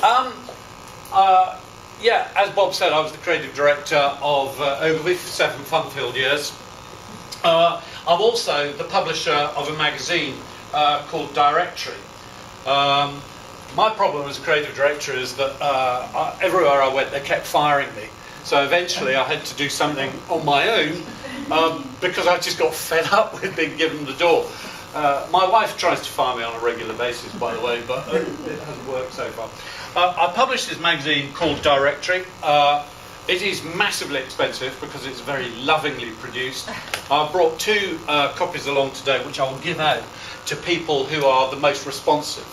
Um, yeah, as Bob said, I was the creative director of Ogilvy for 7 fun-filled years. I'm also the publisher of a magazine called Directory. My problem as a creative director is that everywhere I went, they kept firing me. So eventually I had to do something on my own because I just got fed up with being given the door. My wife tries to fire me on a regular basis, by the way, but it hasn't worked so far. I published this magazine called Directory. It is massively expensive because it's very lovingly produced. I brought 2 copies along today, which I will give out to people who are the most responsive.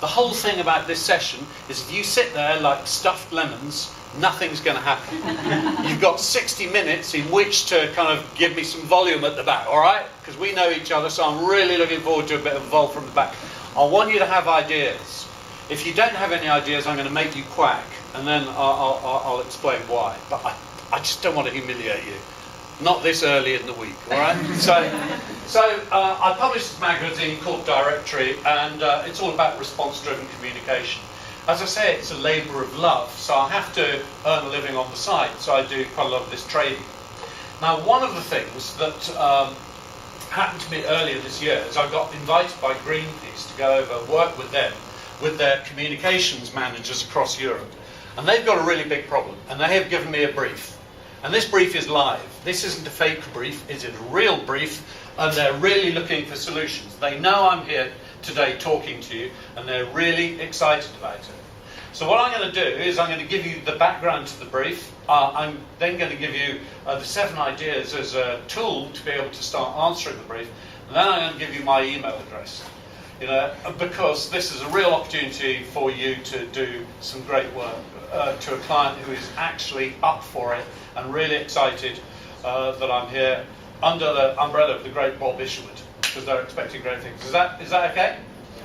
The whole thing about this session is if you sit there like stuffed lemons, nothing's going to happen. You've got 60 minutes in which to kind of give me some volume at the back, all right? Because we know each other, so I'm really looking forward to a bit of vol from the back. I want you to have ideas. If you don't have any ideas, I'm going to make you quack, and then I'll explain why. But I just don't want to humiliate you. Not this early in the week, all right? So I published this magazine called Directory, and it's all about response-driven communication. As I say, it's a labour of love, so I have to earn a living on the side, so I do quite a lot of this trading. Now, one of the things that happened to me earlier this year is I got invited by Greenpeace to go over and work with them, with their communications managers across Europe. And they've got a really big problem, and they have given me a brief. And this brief is live. This isn't a fake brief, it's a real brief, and they're really looking for solutions. They know I'm here today talking to you, and they're really excited about it. So what I'm going to do is I'm going to give you the background to the brief. I'm then going to give you the 7 ideas as a tool to be able to start answering the brief, and then I'm going to give you my email address. You know, because this is a real opportunity for you to do some great work to a client who is actually up for it and really excited that I'm here under the umbrella of the great Bob Isherwood, because they're expecting great things. Is that okay?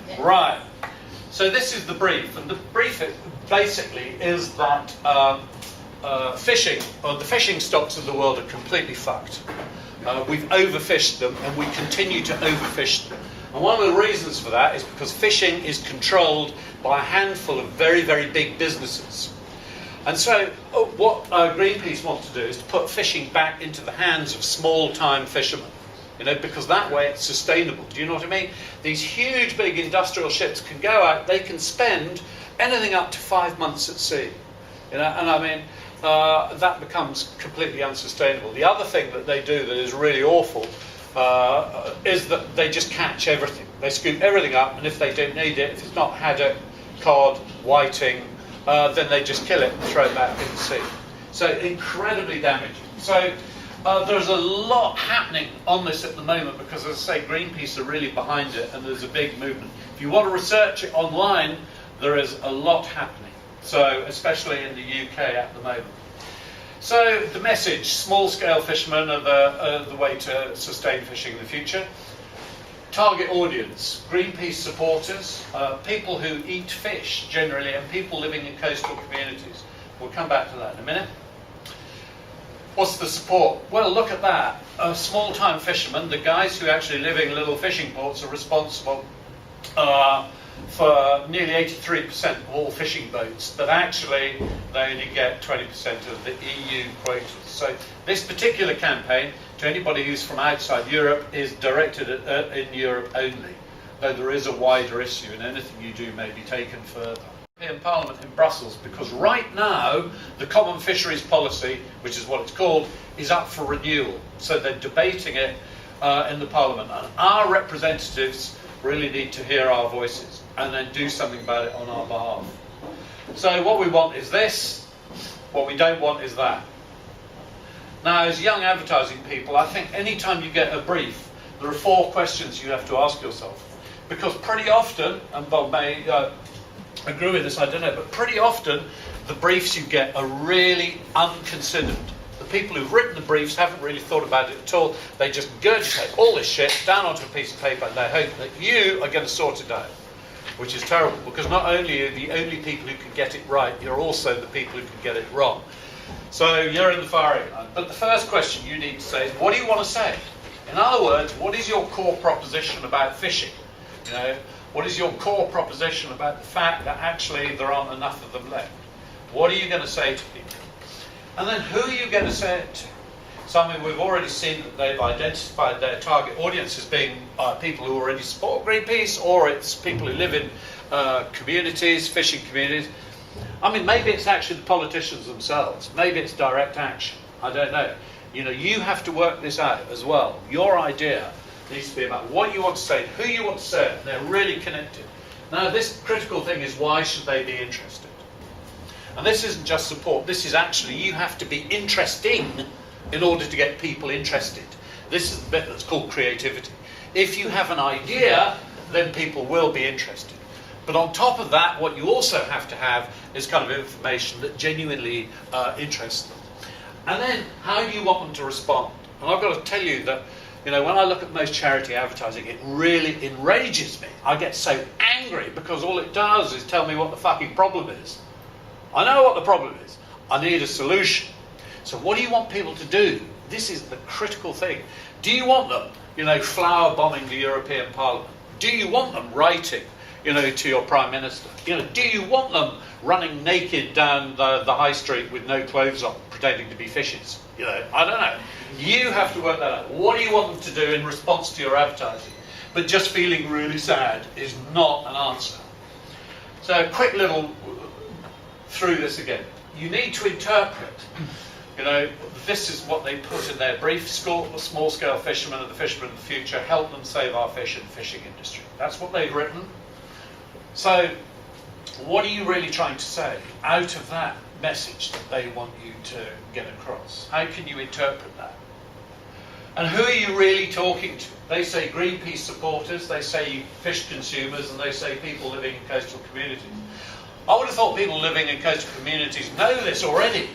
Yeah. Right. So this is the brief, and the brief basically is that fishing, or the fishing stocks of the world are completely fucked. We've overfished them, and we continue to overfish them. And one of the reasons for that is because fishing is controlled by a handful of very, very big businesses. And so what Greenpeace want to do is to put fishing back into the hands of small-time fishermen. You know, because that way it's sustainable. Do you know what I mean? These huge, big industrial ships can go out, they can spend anything up to 5 months at sea. You know, and I mean, that becomes completely unsustainable. The other thing that they do that is really awful is that they just catch everything. They scoop everything up, and if they don't need it, if it's not haddock, cod, whiting, then they just kill it and throw it back in the sea. So incredibly damaging. So there's a lot happening on this at the moment because, as I say, Greenpeace are really behind it, and there's a big movement. If you want to research it online, there is a lot happening. So especially in the UK at the moment. So the message, small-scale fishermen are the way to sustain fishing in the future. Target audience, Greenpeace supporters, people who eat fish generally, and people living in coastal communities. We'll come back to that in a minute. What's the support? Well, look at that. Small-time fishermen, the guys who actually live in little fishing ports, are responsible for nearly 83% of all fishing boats, but actually they only get 20% of the EU quotas. So this particular campaign, to anybody who's from outside Europe, is directed at in Europe only, though there is a wider issue, and anything you do may be taken further. European Parliament in Brussels, because right now the Common Fisheries Policy, which is what it's called, is up for renewal. So they're debating it in the Parliament, and our representatives really need to hear our voices and then do something about it on our behalf. So what we want is this, what we don't want is that. Now, as young advertising people, I think any time you get a brief, there are 4 questions you have to ask yourself. Because pretty often, and Bob may agree with this, I don't know, but pretty often the briefs you get are really unconsidered. The people who've written the briefs haven't really thought about it at all. They just regurgitate all this shit down onto a piece of paper, and they hope that you are going to sort it out, which is terrible, because not only are you the only people who can get it right, you're also the people who can get it wrong. So you're in the firing line. But the first question you need to say is, what do you want to say? In other words, what is your core proposition about fishing? You know, What is your core proposition about the fact that actually there aren't enough of them left? What are you going to say to people? And then who are you going to say it to? So, I mean, we've already seen that they've identified their target audience as being people who already support Greenpeace, or it's people who live in communities, fishing communities. I mean, maybe it's actually the politicians themselves. Maybe it's direct action. I don't know. You know, you have to work this out as well. Your idea needs to be about what you want to say, who you want to say it, and they're really connected. Now, this critical thing is, why should they be interested? And this isn't just support. This is actually, you have to be interesting in order to get people interested. This is the bit that's called creativity. If you have an idea, then people will be interested. But on top of that, what you also have to have is kind of information that genuinely interests them. And then, how do you want them to respond? And I've got to tell you that, you know, when I look at most charity advertising, it really enrages me. I get so angry because all it does is tell me what the fucking problem is. I know what the problem is. I need a solution. So what do you want people to do? This is the critical thing. Do you want them, you know, flower bombing the European Parliament? Do you want them writing, you know, to your Prime Minister? You know, do you want them running naked down the high street with no clothes on, pretending to be fishes? You know, I don't know. You have to work that out. What do you want them to do in response to your advertising? But just feeling really sad is not an answer. So a quick little through this again. You need to interpret. You know, this is what they put in their brief: small-scale fishermen and the fishermen of the future, help them save our fish and fishing industry. That's what they've written. So, what are you really trying to say out of that message that they want you to get across? How can you interpret that? And who are you really talking to? They say Greenpeace supporters, they say fish consumers, and they say people living in coastal communities. I would have thought people living in coastal communities know this already.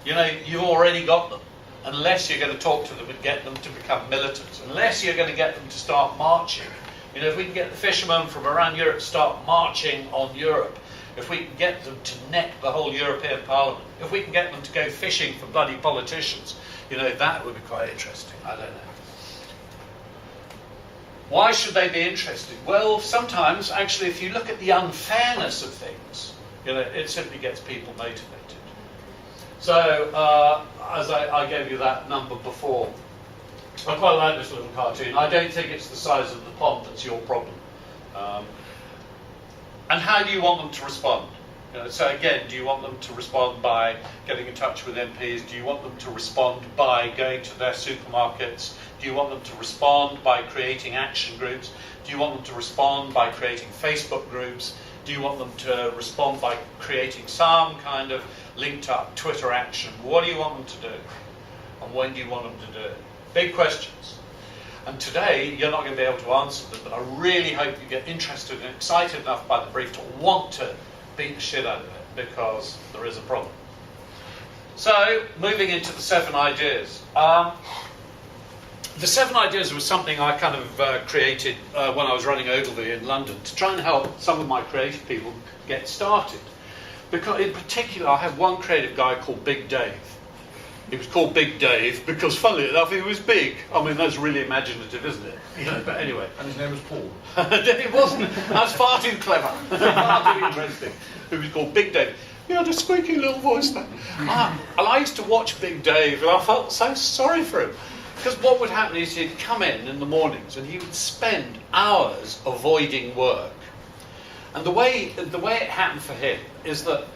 You know, you've already got them. Unless you're going to talk to them and get them to become militants. Unless you're going to get them to start marching. You know, if we can get the fishermen from around Europe to start marching on Europe, if we can get them to neck the whole European Parliament, if we can get them to go fishing for bloody politicians, you know, that would be quite interesting. I don't know. Why should they be interested? Well, sometimes, actually, if you look at the unfairness of things, you know, it simply gets people motivated. So, as I gave you that number before, I quite like this little cartoon. I don't think it's the size of the pond that's your problem. And how do you want them to respond? You know, so again, do you want them to respond by getting in touch with MPs? Do you want them to respond by going to their supermarkets? Do you want them to respond by creating action groups? Do you want them to respond by creating Facebook groups? Do you want them to respond by creating some kind of linked up Twitter action? What do you want them to do? And when do you want them to do it? Big questions. And today, you're not going to be able to answer them, but I really hope you get interested and excited enough by the brief to want to beat the shit out of it, because there is a problem. So, moving into the 7 ideas. The 7 ideas was something I kind of created when I was running Ogilvy in London to try and help some of my creative people get started. Because in particular, I had one creative guy called Big Dave. He was called Big Dave because, funnily enough, he was big. I mean, that's really imaginative, isn't it? You know, but anyway. And his name was Paul. It wasn't. That's far too clever. Far too interesting. He was called Big Dave. He had a squeaky little voice there. And I used to watch Big Dave, and I felt so sorry for him. Because what would happen is he'd come in the mornings, and he would spend hours avoiding work. And the way it happened for him is that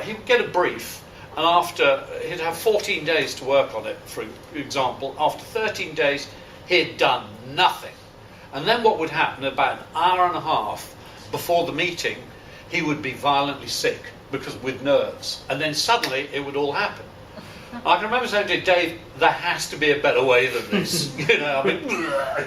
he would get a brief, and after, he'd have 14 days to work on it, for example. After 13 days, he'd done nothing. And then what would happen, about an hour and a half before the meeting, he would be violently sick, because with nerves. And then suddenly, it would all happen. I can remember saying to Dave, there has to be a better way than this. You know, I mean,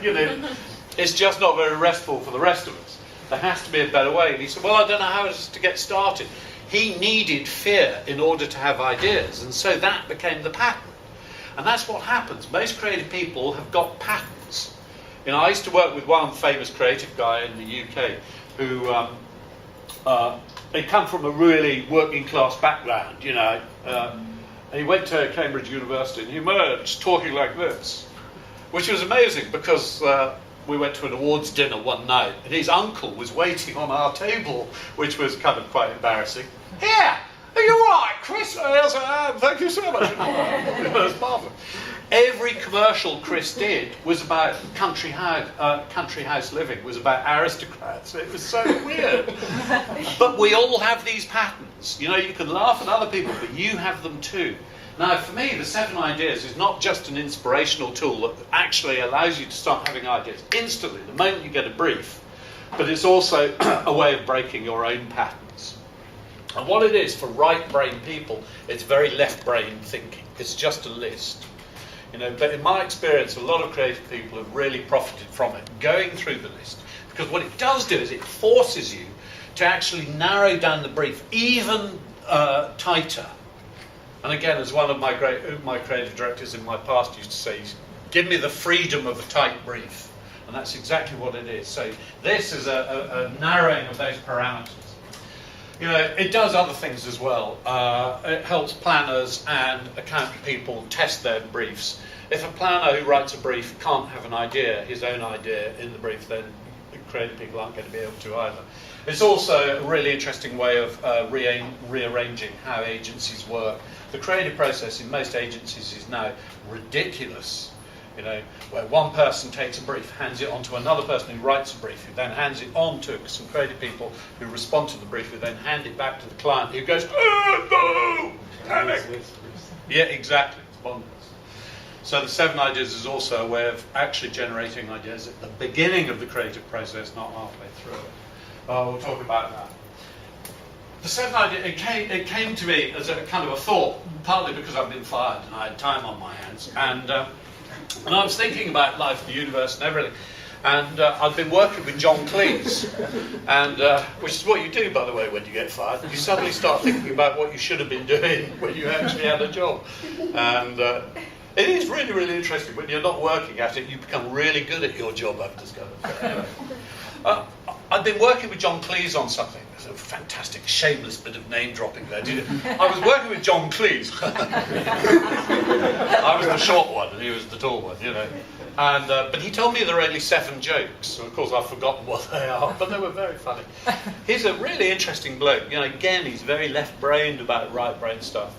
you know, it's just not very restful for the rest of us. There has to be a better way. And he said, well, I don't know how it's to get started. He needed fear in order to have ideas, and so that became the pattern. And that's what happens. Most creative people have got patterns. You know, I used to work with one famous creative guy in the UK who he'd come from a really working class background, you know. And he went to Cambridge University and he emerged talking like this, which was amazing because we went to an awards dinner one night, and his uncle was waiting on our table, which was kind of quite embarrassing. Here, are you all right, Chris? Yes, I am. Thank you so much. It was marvellous. Every commercial Chris did was about country house living, was about aristocrats. It was so weird. But we all have these patterns. You know, you can laugh at other people, but you have them too. Now, for me, the 7 ideas is not just an inspirational tool that actually allows you to start having ideas instantly, the moment you get a brief, but it's also a way of breaking your own patterns. And what it is for right-brain people, it's very left-brain thinking. It's just a list. You know, but in my experience, a lot of creative people have really profited from it, going through the list. Because what it does do is it forces you to actually narrow down the brief even tighter. And again, as one of my creative directors in my past used to say, give me the freedom of a tight brief. And that's exactly what it is. So this is a narrowing of those parameters. You know, it does other things as well. It helps planners and account people test their briefs. If a planner who writes a brief can't have an idea, his own idea in the brief, then creative people aren't going to be able to either. It's also a really interesting way of rearranging how agencies work. The creative process in most agencies is now ridiculous. You know, where one person takes a brief, hands it on to another person who writes a brief, who then hands it on to some creative people who respond to the brief, who then hand it back to the client, who goes, oh, no, panic. Yeah, exactly. It's bonkers. So the 7 ideas is also a way of actually generating ideas at the beginning of the creative process, not halfway through it. We'll talk about that. The 7 ideas, it came to me as a kind of a thought, partly because I've been fired and I had time on my hands, and I was thinking about life, the universe, and everything. And I'd been working with John Cleese, and which is what you do, by the way, when you get fired. You suddenly start thinking about what you should have been doing when you actually had a job. And it is really, really interesting. When you're not working at it, you become really good at your job, I've discovered. Anyway, I'd been working with John Cleese on something. There's a fantastic, shameless bit of name dropping there. I was working with John Cleese. I was the short one and he was the tall one, you know. And but he told me there are only 7 jokes. And of course, I've forgotten what they are, but they were very funny. He's a really interesting bloke. You know, again, he's very left-brained about right-brain stuff.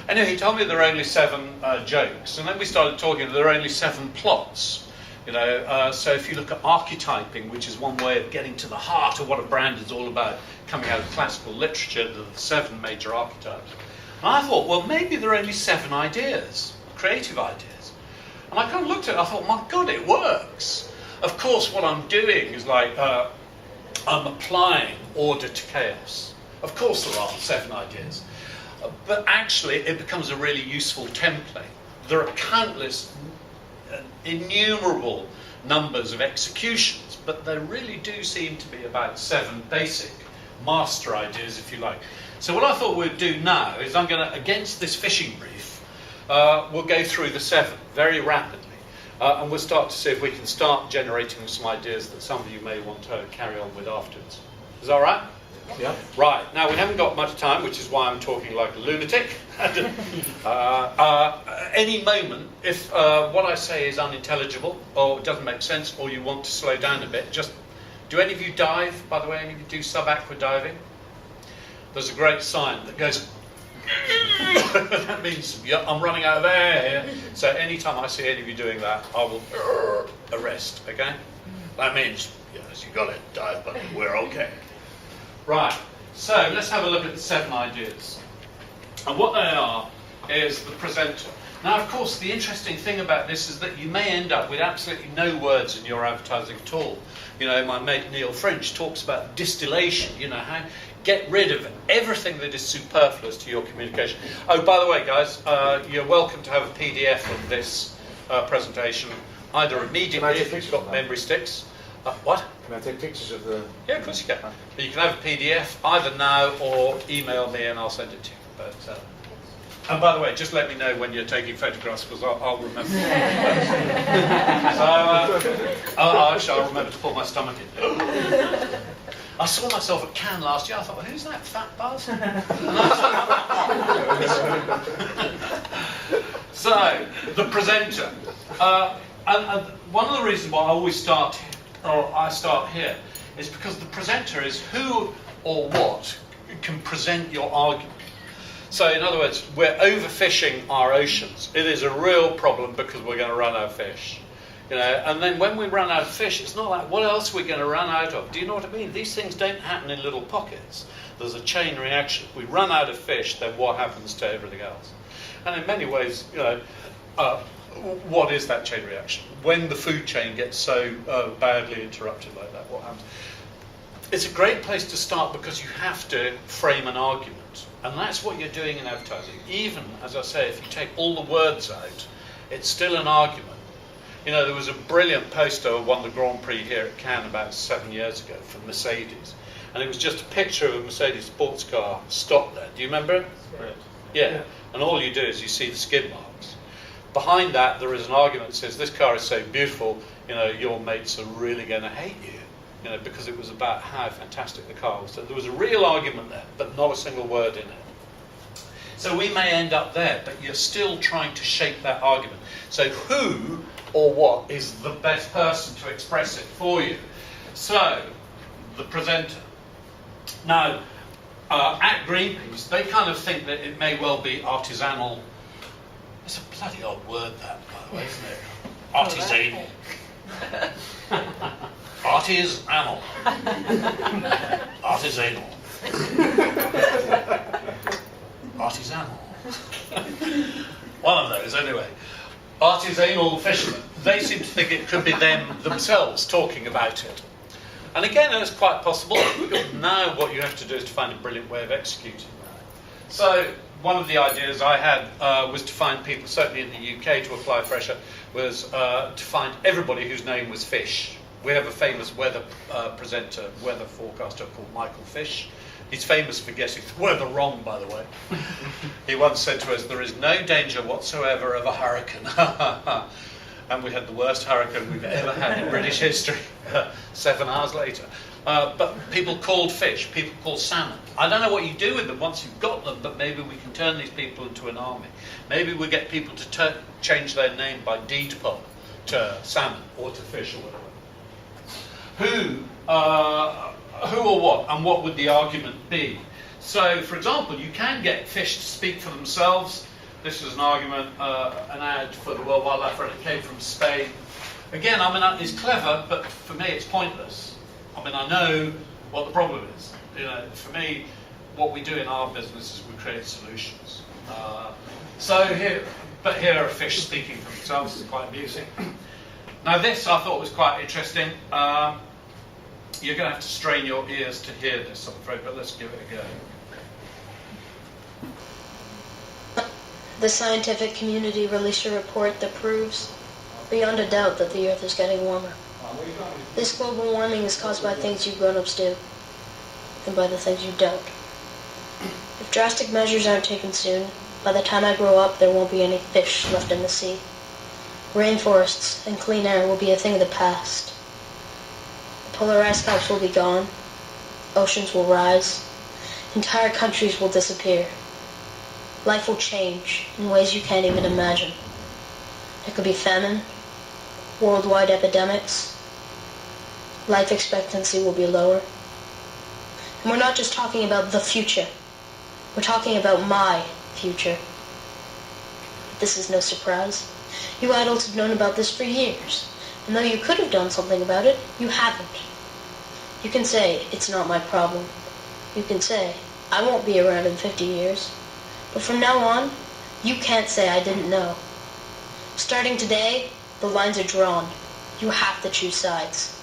Anyway, he told me there are only 7 jokes, and then we started talking. There are only 7 plots. You know, so if you look at archetyping, which is one way of getting to the heart of what a brand is all about, coming out of classical literature, there are 7 major archetypes. And I thought, well, maybe there are only 7 ideas, creative ideas. And I kind of looked at it, I thought, my God, it works. Of course, what I'm doing is like, I'm applying order to chaos. Of course there are 7 ideas. But actually, it becomes a really useful template. There are countless, innumerable numbers of executions, but they really do seem to be about 7 basic master ideas, if you like. So what I thought we'd do now is I'm going to, against this fishing brief, we'll go through the 7 very rapidly, and we'll start to see if we can start generating some ideas that some of you may want to carry on with afterwards. Is that all right? Yeah. Right. Now, we haven't got much time, which is why I'm talking like a lunatic. Any moment, if what I say is unintelligible, or doesn't make sense, or you want to slow down a bit, just... Do any of you dive, by the way? Any of you do sub-aqua diving? There's a great sign that goes... That means I'm running out of air here. So anytime I see any of you doing that, I will arrest, okay? That means, yes, you got it, dive, but we're okay. Right, so let's have a look at the 7 ideas. And what they are is the presenter. Now, of course, the interesting thing about this is that you may end up with absolutely no words in your advertising at all. You know, my mate Neil French talks about distillation, you know, how get rid of everything that is superfluous to your communication. Oh, by the way, guys, you're welcome to have a PDF of this presentation, either immediately if you've got memory sticks. What? Can I take pictures of the... Yeah, of course you can. But you can have a PDF either now or email me and I'll send it to you. But, and by the way, just let me know when you're taking photographs because I'll remember. I'll remember to pull my stomach in. I saw myself at Cannes last year. I thought, well, who's that fat bastard? So, the presenter. and one of the reasons why I always start, or I start here, is because the presenter is who or what can present your argument. So in other words, we're overfishing our oceans. It is a real problem because we're going to run out of fish. And then when we run out of fish, it's not like, what else are we going to run out of? Do you know what I mean? These things don't happen in little pockets. There's a chain reaction. We run out of fish, then what happens to everything else? And in many ways, what is that chain reaction? When the food chain gets so badly interrupted like that, what happens? It's a great place to start because you have to frame an argument. And that's what you're doing in advertising. Even, as I say, if you take all the words out, it's still an argument. There was a brilliant poster who won the Grand Prix here at Cannes about 7 years ago from Mercedes. And it was just a picture of a Mercedes sports car stopped there. Do you remember it? Right. Yeah. And all you do is you see the skid marks. Behind that, there is an argument that says, this car is so beautiful, your mates are really going to hate you. Because it was about how fantastic the car was. So there was a real argument there, but not a single word in it. So we may end up there, but you're still trying to shape that argument. So who or what is the best person to express it for you? So, the presenter. Now, at Greenpeace, they kind of think that it may well be artisanal. It's a bloody odd word, that, by the way, isn't it? Artisanal. Artisanal. Artisanal. Artisanal. One of those, anyway. Artisanal fishermen. They seem to think it could be them themselves talking about it. And again, it's quite possible. Now what you have to do is to find a brilliant way of executing that. So one of the ideas I had was to find people, certainly in the UK, to apply pressure, was to find everybody whose name was Fish. We have a famous weather presenter, weather forecaster called Michael Fish. He's famous for getting the weather wrong, by the way. He once said to us, there is no danger whatsoever of a hurricane. And we had the worst hurricane we've ever had in British history, 7 hours later. But people called fish, people called salmon. I don't know what you do with them once you've got them, but maybe we can turn these people into an army. Maybe we get people to change their name by deed poll to salmon or to fish or whatever. Who or what, and what would the argument be? So, for example, you can get fish to speak for themselves. This is an argument, an ad for the World Wildlife Fund. It came from Spain. Again, it's clever, but for me it's pointless. I know what the problem is. For me, what we do in our business is we create solutions. Here are fish speaking for themselves. It's quite amusing. Now this I thought was quite interesting. You're going to have to strain your ears to hear this, I'm afraid, but let's give it a go. The scientific community released a report that proves, beyond a doubt, that the Earth is getting warmer. This global warming is caused by things you grown-ups do, and by the things you don't. If drastic measures aren't taken soon, by the time I grow up, there won't be any fish left in the sea. Rainforests and clean air will be a thing of the past. Polar ice caps will be gone, oceans will rise, entire countries will disappear. Life will change in ways you can't even imagine. There could be famine, worldwide epidemics, life expectancy will be lower. And we're not just talking about the future, we're talking about my future. This is no surprise. You adults have known about this for years. And though you could have done something about it, you haven't. You can say, it's not my problem. You can say, I won't be around in 50 years. But from now on, you can't say I didn't know. Starting today, the lines are drawn. You have to choose sides.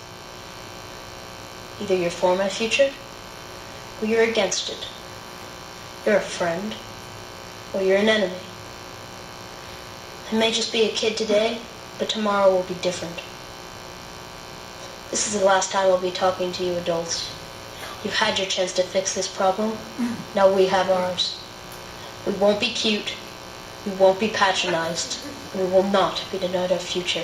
Either you're for my future, or you're against it. You're a friend, or you're an enemy. I may just be a kid today, but tomorrow will be different. This is the last time I'll be talking to you adults. You've had your chance to fix this problem. Now we have ours. We won't be cute. We won't be patronized. And we will not be denied our future.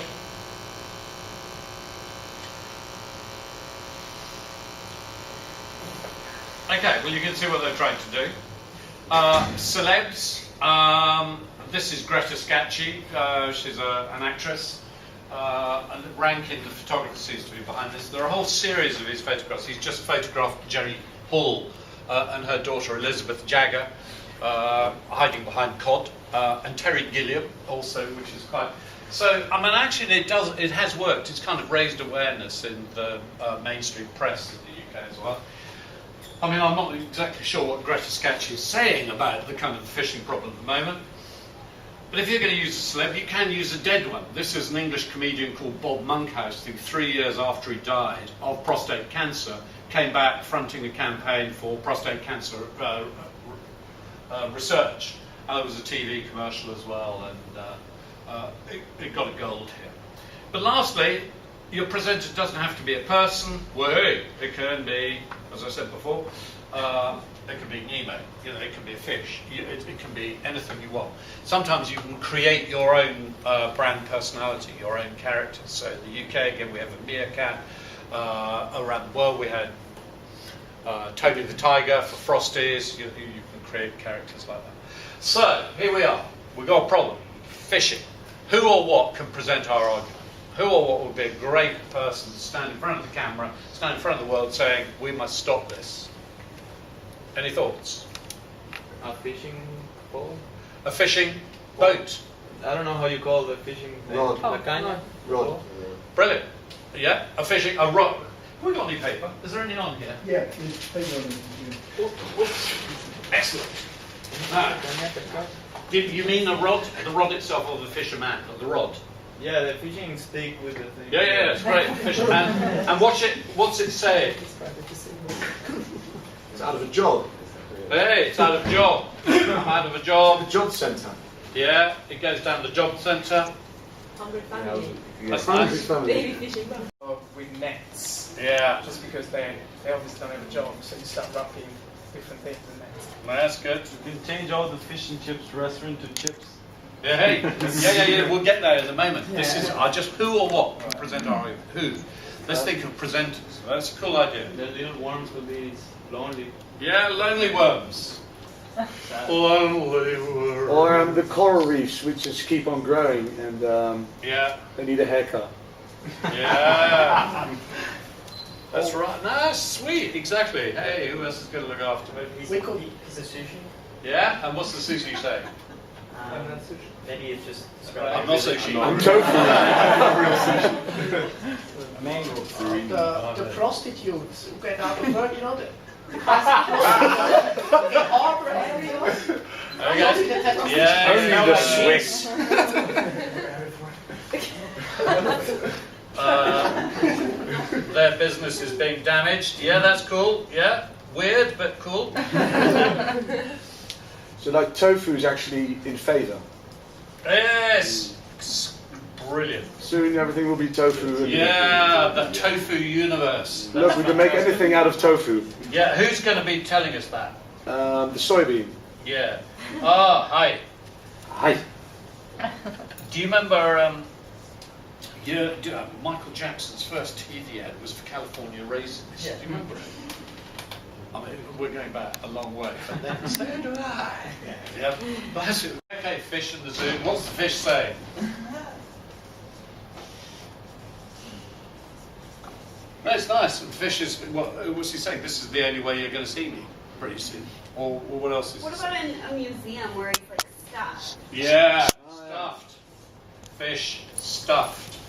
Okay, well you can see what they're trying to do. Celebs. This is Greta Scacchi. She's an actress. and Rankin, the photographer, seems to be behind this. There are a whole series of his photographs. He's just photographed Jerry Hall and her daughter Elizabeth Jagger hiding behind cod, and Terry Gilliam also, which is quite... So, I mean, actually it has worked. It's kind of raised awareness in the mainstream press in the UK as well. I mean, I'm not exactly sure what Greta Scacchi is saying about the kind of fishing problem at the moment. But if you're going to use a celeb, you can use a dead one. This is an English comedian called Bob Monkhouse, who 3 years after he died of prostate cancer, came back fronting a campaign for prostate cancer research. And there was a TV commercial as well, and it got a gold here. But lastly, your presenter doesn't have to be a person. It can be, as I said before, it can be Nemo, it can be a fish, it can be anything you want. Sometimes you can create your own brand personality, your own characters. So in the UK, again, we have a meerkat. Around the world, we had Tony the Tiger for Frosties. You can create characters like that. So here we are. We've got a problem. Fishing. Who or what can present our argument? Who or what would be a great person to stand in front of the camera, stand in front of the world saying, we must stop this? Any thoughts? A fishing pole? A fishing boat. I don't know how you call the fishing thing. Rod. A caña? Rod. Brilliant. Yeah, a fishing, a rod. Have we got any paper? Is there any on here? Yeah, it's paper on it. Whoops. Excellent. Now, you mean the rod? The rod itself, or the fisherman, or the rod? Yeah, the fishing stick with the thing. Yeah, it's great. Fisherman. And what's it saying? It's out of a job. Hey, it's out of a job. I'm out of a job. The job centre. Yeah, it goes down the job centre. Hungry family. That's Hungry nice. family. Baby fishing. With nets, Yeah, just because they obviously don't have a job, so you start wrapping different things in nets. that's good. You can change all the fish and chips restaurant to chips. Yeah, hey, yeah. We'll get there in a moment. This is just who or what can present our argument. Who? Let's think of presenters. That's a cool idea. The little worms will be lonely. Yeah, lonely worms. Lonely worms. Or the coral reefs, which just keep on growing, and Yeah, they need a haircut. yeah. That's right. No, sweet. Exactly. Hey, who else is going to look after me? We could Is it sushi? Yeah. And what's the sushi say? I'm not sushi. Maybe it's just I'm not sushi. I'm tofu. the prostitutes who get out of work, the harbor areas. Okay. Yeah. Only the Swiss. Their business is being damaged. Yeah, that's cool. Yeah, weird but cool. So like tofu is actually in favour. Yes, brilliant. Soon everything will be tofu. Yeah, the tofu universe. Look, we can make anything out of tofu. Yeah, who's going to be telling us that? The soybean. Yeah. Hi. Hi. Do you remember? Michael Jackson's first TV ad was for California raisins. Yeah. Do you remember it? I mean, we're going back a long way, but then so do I. Yeah. That's it. Okay, fish in the zoo. What's the fish saying? No, it's nice. The fish is. What's he saying? This is the only way you're going to see me pretty soon. Or what else is? What about in a museum where it's like stuffed? Yeah, stuffed. Fish stuffed.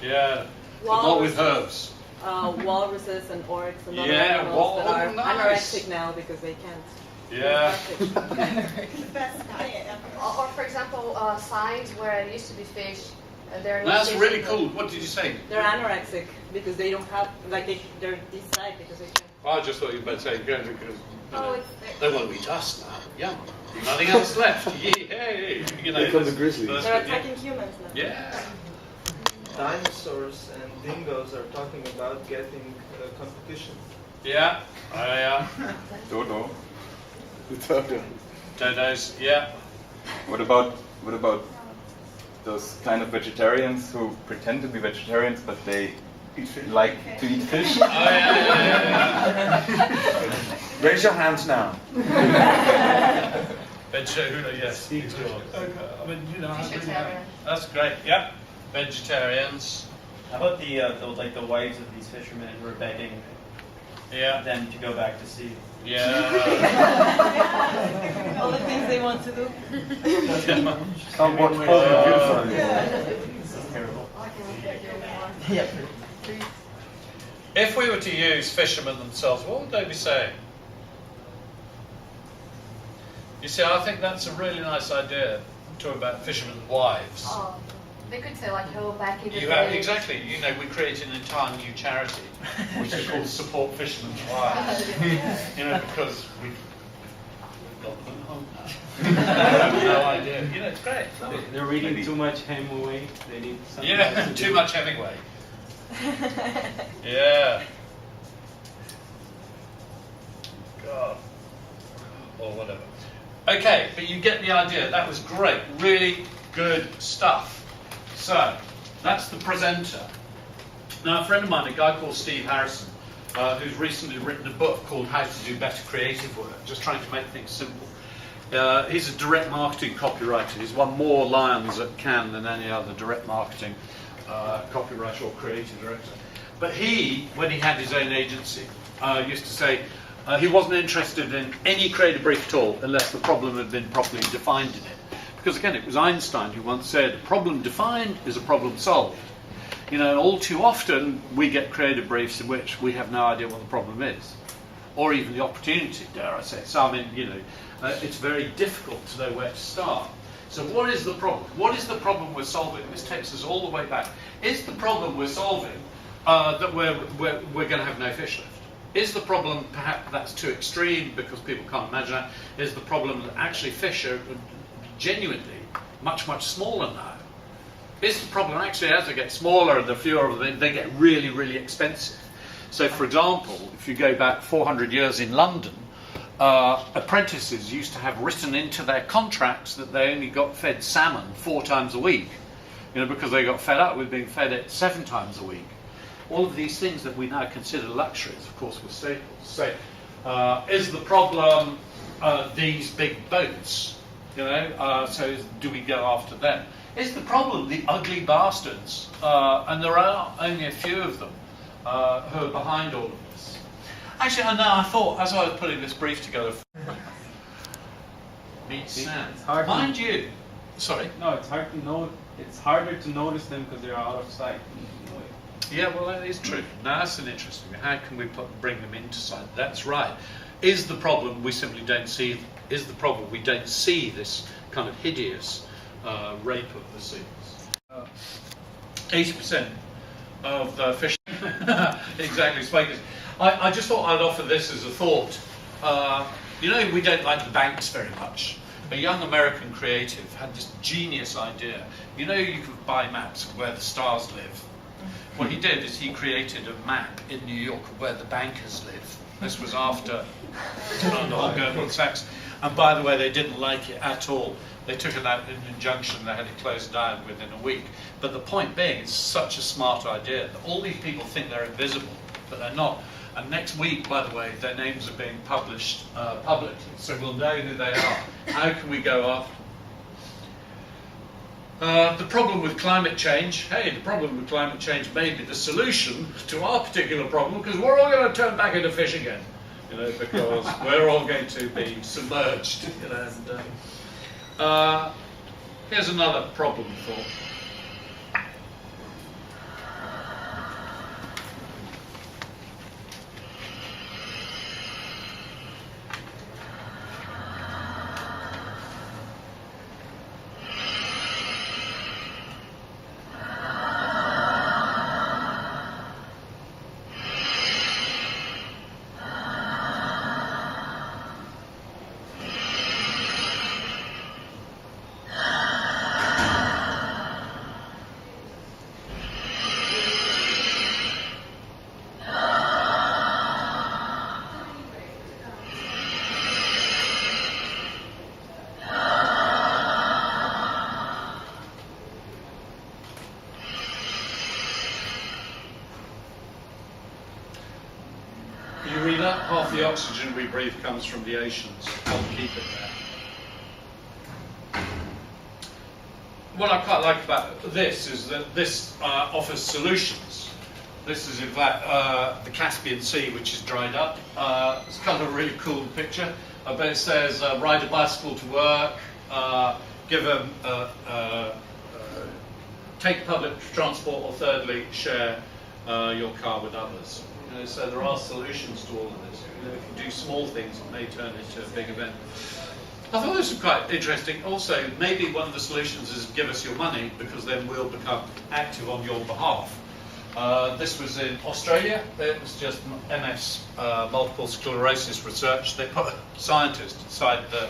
Yeah, but not with herbs. Walruses and orcs and other Yeah, animals that are nice. anorexic now because they can't. Yeah. The best diet ever. Or for example, signs where it used to be fish, they're not That's fish really anymore. cool. What did you say? They're anorexic because they don't have, they're this size because they can't. I just thought you were about to say good because Oh, it's they want to be dust now. Yum. Nothing else left. Yay. Here come the grizzlies. that's They're good, yeah. attacking humans now. Yeah. Dinosaurs and dingoes are talking about getting competition. Yeah. Yeah. Dodo. The dodo. Dodos. Yeah. What about those kind of vegetarians who pretend to be vegetarians but they like to eat fish? Oh, yeah. Raise your hands now. Yes. I mean, Vegetarian. that's great. Yeah. vegetarians. How about the wives of these fishermen who are begging them to go back to sea? Yeah. All the things they want to do. Somewhat beautiful. This is terrible. Yeah. If we were to use fishermen themselves, what would they be saying? You see, I think that's a really nice idea, talking about fishermen's wives. Oh, they could say like, oh, back in the You day. have, exactly. You know, we created an entire new charity, which is called Support Fishermen's Wives. You know, because we've got them home now. I have no idea. You know, it's great. They're reading too much Hemingway. They need something else Yeah, to too do. much Hemingway. Yeah. God. Or whatever. Okay, but you get the idea. That was great. Really good stuff. So, that's the presenter. Now, a friend of mine, a guy called Steve Harrison, who's recently written a book called How to Do Better Creative Work, just trying to make things simple. He's a direct marketing copywriter. He's won more Lions at Cannes than any other direct marketing copywriter or creative director. But he, when he had his own agency, used to say he wasn't interested in any creative brief at all unless the problem had been properly defined in it. Because again, it was Einstein who once said, a problem defined is a problem solved. You know, and all too often we get creative briefs in which we have no idea what the problem is, or even the opportunity, dare I say. So I mean, you know, it's very difficult to know where to start. So what is the problem? What is the problem we're solving? This takes us all the way back. Is the problem we're solving that we're going to have no fish left? Is the problem perhaps that's too extreme because people can't imagine that? Is the problem that actually fish are genuinely much, much smaller now? Is the problem actually as they get smaller and the fewer of them, they get really, really expensive? So for example, if you go back 400 years in London, apprentices used to have written into their contracts that they only got fed salmon 4 times a week, you know, because they got fed up with being fed it 7 times a week. All of these things that we now consider luxuries, of course, were staples. So, is the problem these big boats? You know, so do we go after them? Is the problem the ugly bastards? And there are only a few of them who are behind all of this. Actually, I thought, as I was putting this brief together, meet Sam. It's hard. Mind you, sorry. No, it's hard to know. It's harder to notice them because they're out of sight. Yeah, well, that is true. Now, that's an interesting thing. How can we bring them into sight? That's right. Is the problem we simply don't see? Is the problem we don't see this kind of hideous rape of the seas? 80% of the fish. Exactly, spikers. I just thought I'd offer this as a thought. You know, we don't like the banks very much. A young American creative had this genius idea. You know, you could buy maps of where the stars live. What he did is he created a map in New York of where the bankers live. This was after the whole Goldman Sachs. And by the way, they didn't like it at all. They took an injunction, they had it closed down within a week. But the point being, it's such a smart idea that all these people think they're invisible, but they're not. And next week, by the way, their names are being published publicly, so we'll know who they are. How can we go after them? The problem with climate change, the problem with climate change may be the solution to our particular problem, because we're all going to turn back into fish again, you know, because we're all going to be submerged, you know. And, here's another problem thought. You read that? Half the oxygen we breathe comes from the oceans. Help keep it there. what I quite like about this is that this offers solutions. This is in fact the Caspian Sea, which is dried up. It's kind of a really cool picture. But it says ride a bicycle to work, take public transport, or thirdly, share your car with others. You know, so there are solutions to all of this. You know, if you do small things, it may turn into a big event. I thought this was quite interesting. Also, maybe one of the solutions is give us your money, because then we'll become active on your behalf. This was in Australia. It was just MS, multiple sclerosis research. They put a scientist inside the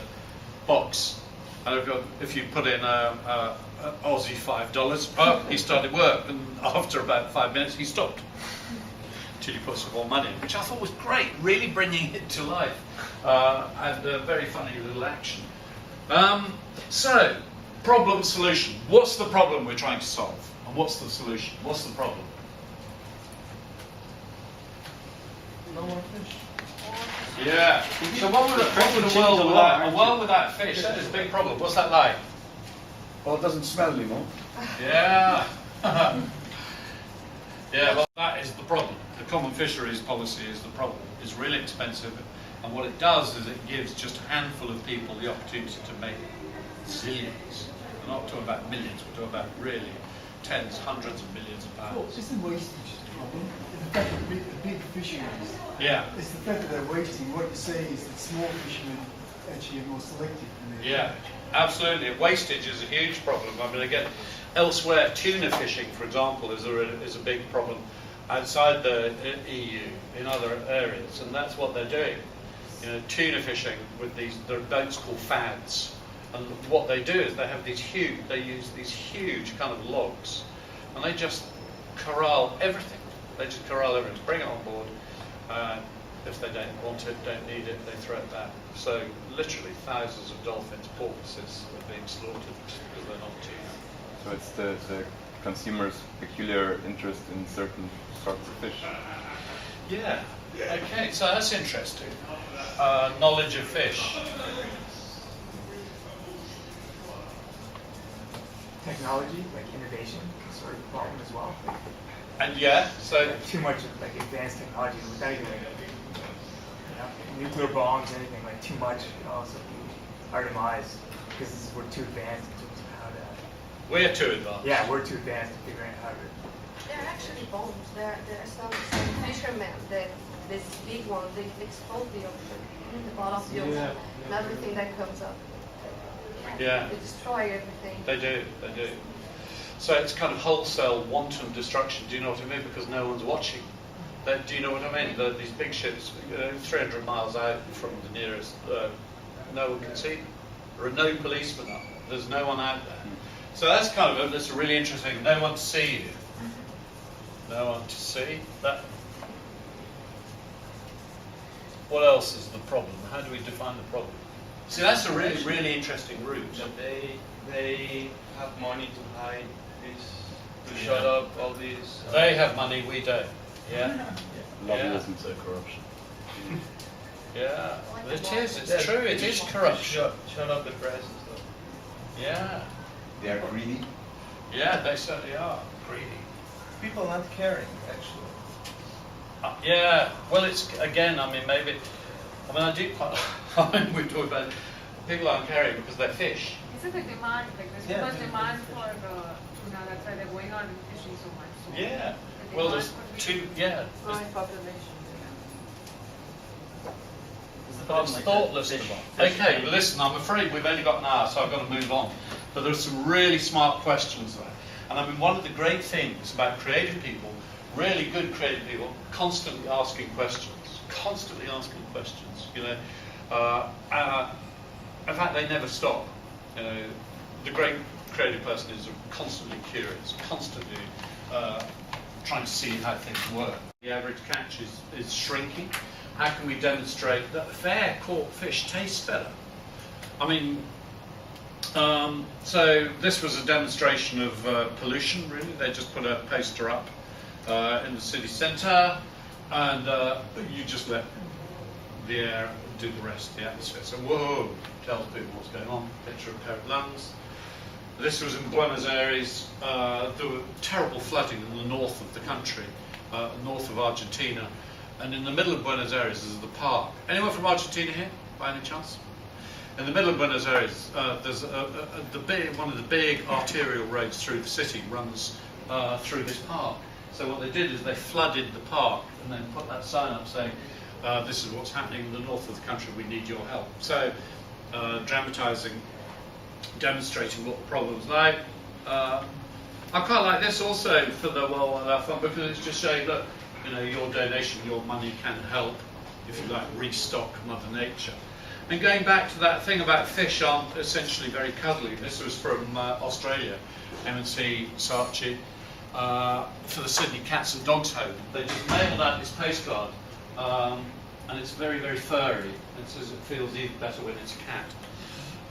box, and if you put in Aussie $5, he started work, and after about 5 minutes he stopped until you put some more money in, which I thought was great, really bringing it to life, and a very funny little action. So, problem solution. What's the problem we're trying to solve, and what's the solution? What's the problem? No more fish. Yeah. So what would a world without fish? That is a big problem. What's that like? Well, it doesn't smell anymore. Yeah. Yeah, well, that is the problem. The common fisheries policy is the problem. It's really expensive, and what it does is it gives just a handful of people the opportunity to make zillions. We're not talking about millions, we're talking about really tens, hundreds of millions of pounds. Well, isn't wastage the problem? The fact that the big fisheries, Yeah. it's the fact that they're wasting. What you're saying is that small fishermen actually are more selective than they Yeah, absolutely. Wastage is a huge problem. I mean, again, elsewhere, tuna fishing, for example, is a big problem outside the EU in other areas, and that's what they're doing. You know, tuna fishing with these, there are boats called fads, and what they do is they have these huge, they use these huge kind of logs, and they just corral everything. They just corral everything, bring it on board. If they don't want it, don't need it, they throw it back. So literally thousands of dolphins, porpoises are being slaughtered because they're not tuna. So it's the consumer's peculiar interest in certain sorts of fish. Yeah. Okay, so that's interesting. Knowledge of fish. Technology, like innovation, is sort of a problem as well. And yeah, so Like too much like advanced technology without even nuclear bombs, anything like too much can also be our demise because we're too advanced in terms of how to. we're too advanced. Yeah, we're too advanced to figure out how to. There are actually bombs. There are some fishermen that this big one, they explode the ocean, the bottom of the ocean, and everything that comes up. Yeah. They destroy everything. They do. So it's kind of wholesale, wanton destruction. Do you know what I mean? Because no one's watching. Do you know what I mean? These big ships, 300 miles out from the nearest, no one can see them. There are no policemen up. There's no one out there. So that's kind of that's really interesting. No one to see you. No one to see that. What else is the problem? How do we define the problem? See, that's a really, really interesting route. They have money to hide this, to shut up all these. They have money, we don't. Yeah. Lobbyism, so corruption. Yeah. It is. It's true. It is corruption. Shut up the press and stuff. Yeah. They are greedy. Yeah, they certainly are greedy. People not caring, actually. Yeah. Well, it's again. I mean, maybe. I mean, I do quite. I mean, we talk about people aren't caring because they're fish. It's a big demand, like there's so much demand for tuna, that's why they're going out and fishing so much. So Yeah. Well, there's two. Yeah. Growing population. It's thoughtless to buy. Okay, well, listen, I'm afraid we've only got an hour, so I've got to move on. But there's some really smart questions there. And I mean, one of the great things about creative people, really good creative people, constantly asking questions. Constantly asking questions, you know. In fact, they never stop. You know, the great creative person is constantly curious, constantly trying to see how things work. The average catch is shrinking. How can we demonstrate that fair caught fish tastes better? I mean, so this was a demonstration of pollution, really. They just put a poster up in the city centre, and you just let the air do the rest of the atmosphere. So, whoa, tells people what's going on. Picture of a pair of lungs. This was in Buenos Aires. There were terrible flooding in the north of the country, north of Argentina. And in the middle of Buenos Aires is the park. Anyone from Argentina here, by any chance? In the middle of Buenos Aires, there's one of the big arterial roads through the city runs through this park. So what they did is they flooded the park and then put that sign up saying, this is what's happening in the north of the country, we need your help. So dramatising, demonstrating what the problem's like. I quite like this also for the World Wildlife Fund because it's just showing, look, you know, your donation, your money can help, if you like, restock Mother Nature. And going back to that thing about fish aren't essentially very cuddly. This was from Australia, M&C Saatchi, for the Sydney Cats and Dogs Home. They just mailed out this postcard, and it's very, very furry. It says it feels even better when it's a cat,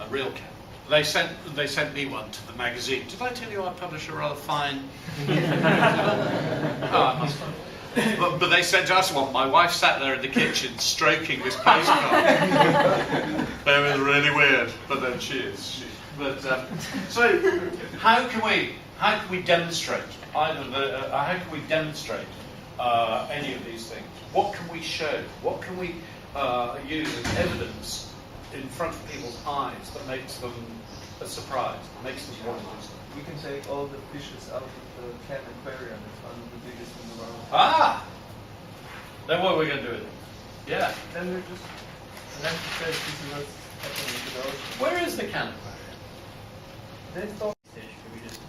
a real cat. They sent me one to the magazine. Did I tell you I publish a rather fine? I must have. But they sent us one. My wife sat there in the kitchen stroking this postcard. They were really weird, but then she is. So, how can we demonstrate either how can we demonstrate any of these things? What can we show? What can we use as evidence in front of people's eyes that makes them a surprise, makes them want to do something? We can take all the fishes out of the cat aquarium. It's one of the biggest in the world. Ah! Then what are we going to do with it? Yeah. Then we're just say this is what's happening to the ocean. Where is the cat aquarium? That's all. Fish. We just,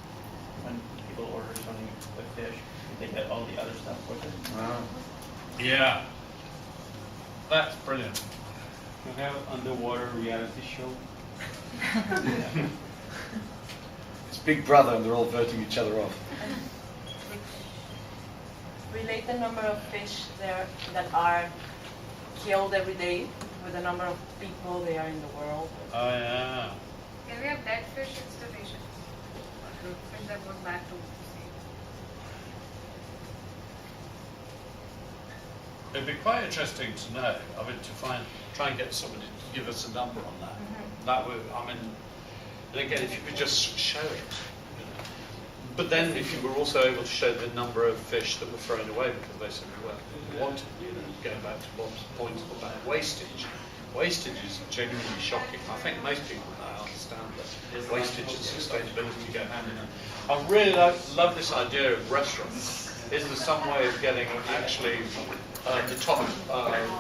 when people order something with fish, they get all the other stuff with it. Wow. Yeah. That's brilliant. We have underwater reality show. Yeah. It's Big Brother and they're all voting each other off. Relate the number of fish there that are killed every day with the number of people there are in the world. Oh, yeah. Can we have dead fish installations? Fish that goes back to sea. It'd be quite interesting to know. I mean, try and get somebody to give us a number on that. Mm-hmm. That would, I mean, and again, if you could just show it. You know. But then, if you were also able to show the number of fish that were thrown away because they said we wanted, you know, going back to Bob's point about wastage. Wastage is genuinely shocking. I think most people now understand that wastage and sustainability go hand in hand. I really love this idea of restaurants. Is there some way of getting actually the top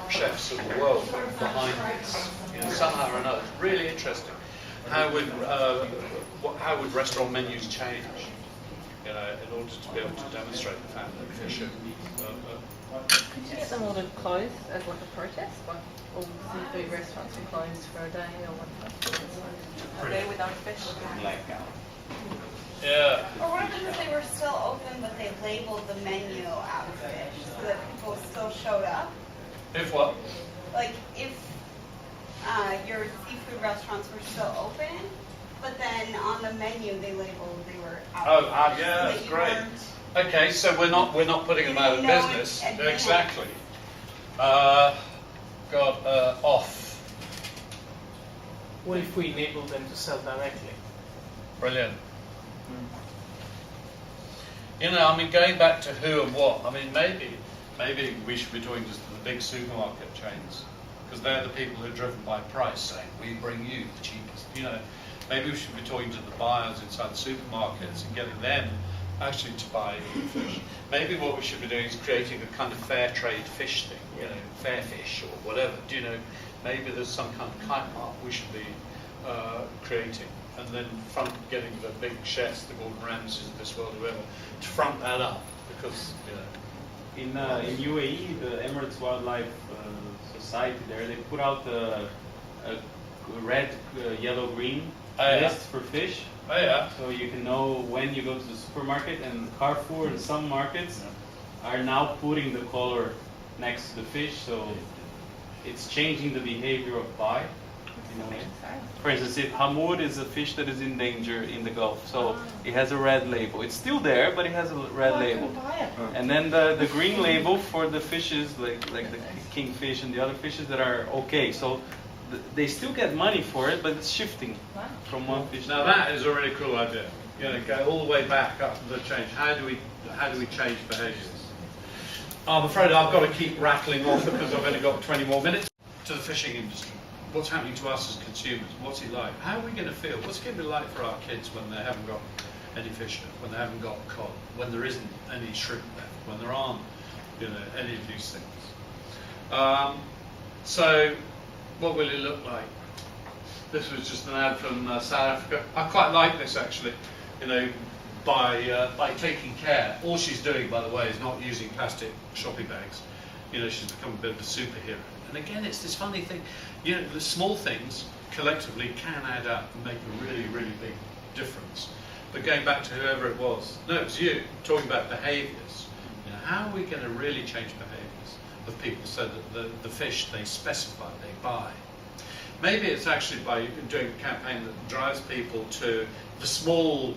chefs of the world behind this? You know, somehow or another. Really interesting. How would restaurant menus change? You know, in order to be able to demonstrate the fact that fish are. Could you get them all to close as like a protest? Like all seafood restaurants are closed for a day or whatnot? A day without fish? Yeah. Or what if they were still open but they labeled the menu out of fish so that people still showed up? If what? Like if your seafood restaurants were still open, but then on the menu they labeled they were out of fish. Yeah, so that's great. Okay, so we're not putting them out of business. Exactly. Off. What if we enable them to sell directly? Brilliant. You know, I mean, going back to who and what, I mean, maybe we should be talking just to the big supermarket chains, because they're the people who are driven by price, saying, we bring you the cheapest. You know, maybe we should be talking to the buyers inside the supermarkets and getting them actually to buy fish. Maybe what we should be doing is creating a kind of fair trade fish thing, you know, fair fish or whatever. Do you know, maybe there's some kind of kite mark we should be creating. And then getting the big chefs, the Gordon Ramsays of this world, whoever, to front that up, because in UAE, the Emirates Wildlife Society there, they put out a red, yellow, green list for fish. Oh yeah. So you can know when you go to the supermarket, and Carrefour and some markets are now putting the color next to the fish, so it's changing the behavior of buy. You know, for instance, if hamur is a fish that is in danger in the Gulf, so it has a red label. It's still there, but it has a red label. And then the green label for the fishes, like the kingfish and the other fishes that are okay. So they still get money for it, but it's shifting from one fish. Now that is a really cool idea. You know, go all the way back up to the change. How do we change behaviours? I'm afraid I've got to keep rattling off because I've only got 20 more minutes. To the fishing industry, what's happening to us as consumers? What's it like? How are we going to feel? What's it going to be like for our kids when they haven't got any fish left, when they haven't got cod, when there isn't any shrimp left, when there aren't, you know, any of these things? So, what will it look like? This was just an ad from South Africa. I quite like this actually. You know, by taking care. All she's doing, by the way, is not using plastic shopping bags. You know, she's become a bit of a superhero. And again, it's this funny thing. You know, the small things collectively can add up and make a really, really big difference. But going back to whoever it was, no, it was you talking about behaviours. You know, how are we going to really change behaviours of people so that the fish they specify, they buy? Maybe it's actually by doing a campaign that drives people to the small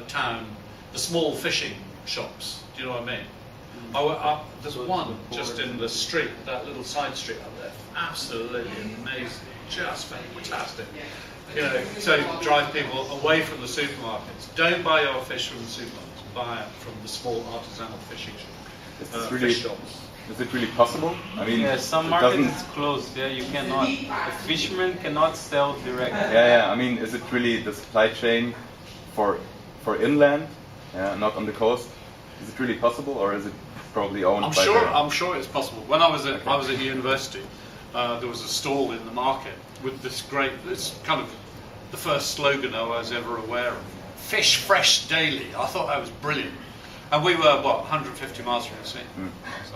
town, the small fishing shops. Do you know what I mean? There's one just in the street, that little side street up there. Absolutely amazing, just fantastic. You know, so drive people away from the supermarkets. Don't buy your fish from the supermarkets. Buy it from the small artisanal fishing fish shops. Is it really possible? I mean, yeah, some markets it's closed. Yeah, you cannot. A fisherman cannot sell directly. Yeah. I mean, is it really the supply chain for inland, not on the coast? Is it really possible, or is it probably owned by? I'm sure it's possible. When I was at university, there was a stall in the market with this kind of the first slogan I was ever aware of: "Fish fresh daily." I thought that was brilliant. And we were, 150 miles from the sea. So,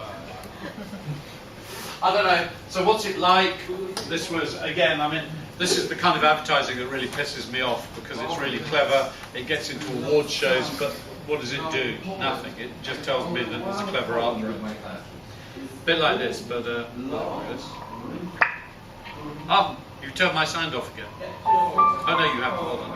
I don't know. So what's it like? This was, again, I mean, this is the kind of advertising that really pisses me off because it's really clever. It gets into award shows, but what does it do? Nothing. It just tells me that there's a clever art director. A bit like this, but good. Oh, you've turned my sound off again. Oh no, you haven't. Hold on.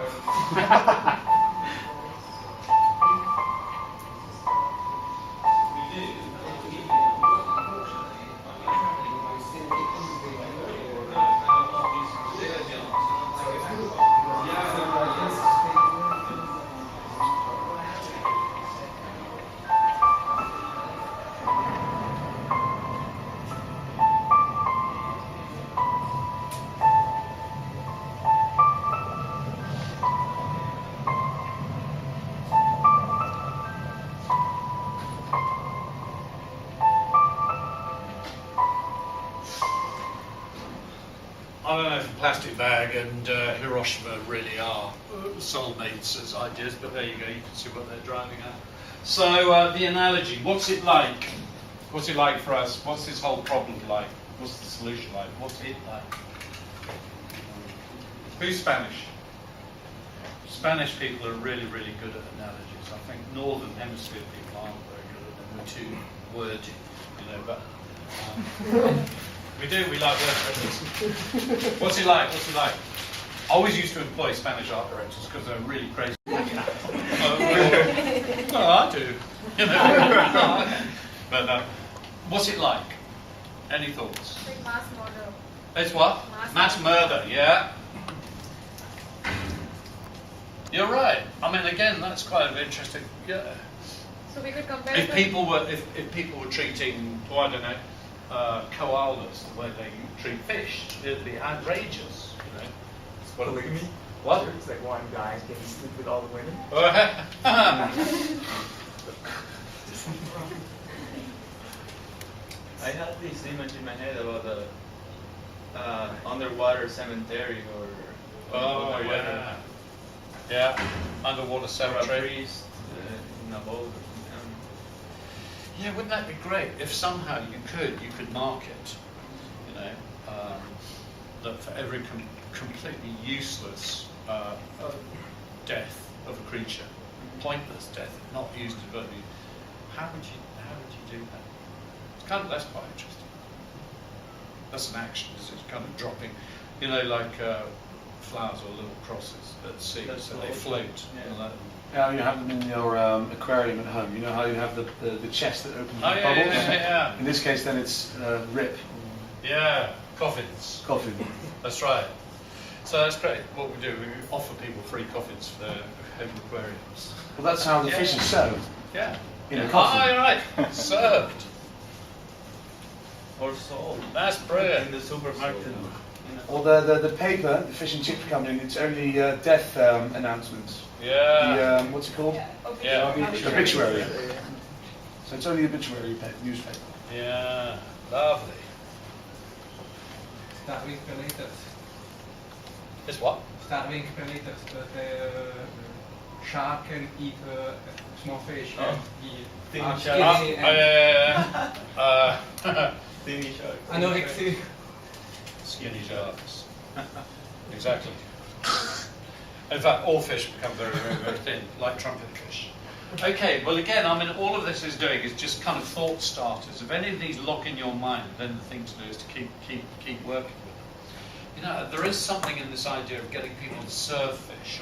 I don't know if Plastic Bag and Hiroshima really are soulmates as ideas, but there you go, you can see what they're driving at. So the analogy, what's it like? What's it like for us? What's this whole problem like? What's the solution like? What's it like? Who's Spanish? Spanish people are really, really good at analogies. I think Northern Hemisphere people aren't very good at them. We're too wordy, you know, but we like word pictures. What's it like? What's it like? I always used to employ Spanish art directors because they're really crazy. I do. You know. But what's it like? Any thoughts? It's like mass murder. It's what? Mass murder, yeah. You're right. I mean, again, that's quite an interesting. Yeah. So we could compare. If people were treating, I don't know, koalas the way they treat fish, it'd be outrageous. You know. Polygamy? What? It's like one guy can sleep with all the women. I had this image in my head about the underwater cemetery or. Oh yeah. Yeah, underwater cemetery. Priest in a boat or something. Yeah, wouldn't that be great if somehow you could mark it, you know, that for every completely useless death of a creature, pointless death, not used to value, how would you do that? That's quite interesting. That's an action, is it? Kind of dropping, you know, like flowers or little crosses at sea, so they float. Yeah. Yeah, you have them in your aquarium at home. You know how you have the chest that opens with bubbles? Yeah. In this case, then it's rip. Yeah, coffins. Coffin. That's right. So that's great. What we do, we offer people free coffins for their home aquariums. Well, that's how the fish is served. Yeah. In a coffin. Ah, right. Served. Or sold. That's brilliant. In the supermarket. Or the paper, the fish and chip company, it's only death announcements. Yeah. The, what's it called? Yeah. Obituary. So it's only obituary newspaper. Yeah. Lovely. Staarwinkpelleters. It's what? Staarwinkpelleters, that sharken eat small fish. Oh. Die Tiny are sharks. skinny and Tiny sharks. anorexia. Skinny sharks. Exactly. In fact, all fish become very, very, very thin, like trumpet fish. Okay, well again, I mean, all of this is doing is just kind of thought starters. If any of these lock in your mind, then the thing to do is to keep working with them. You know, there is something in this idea of getting people to serve fish,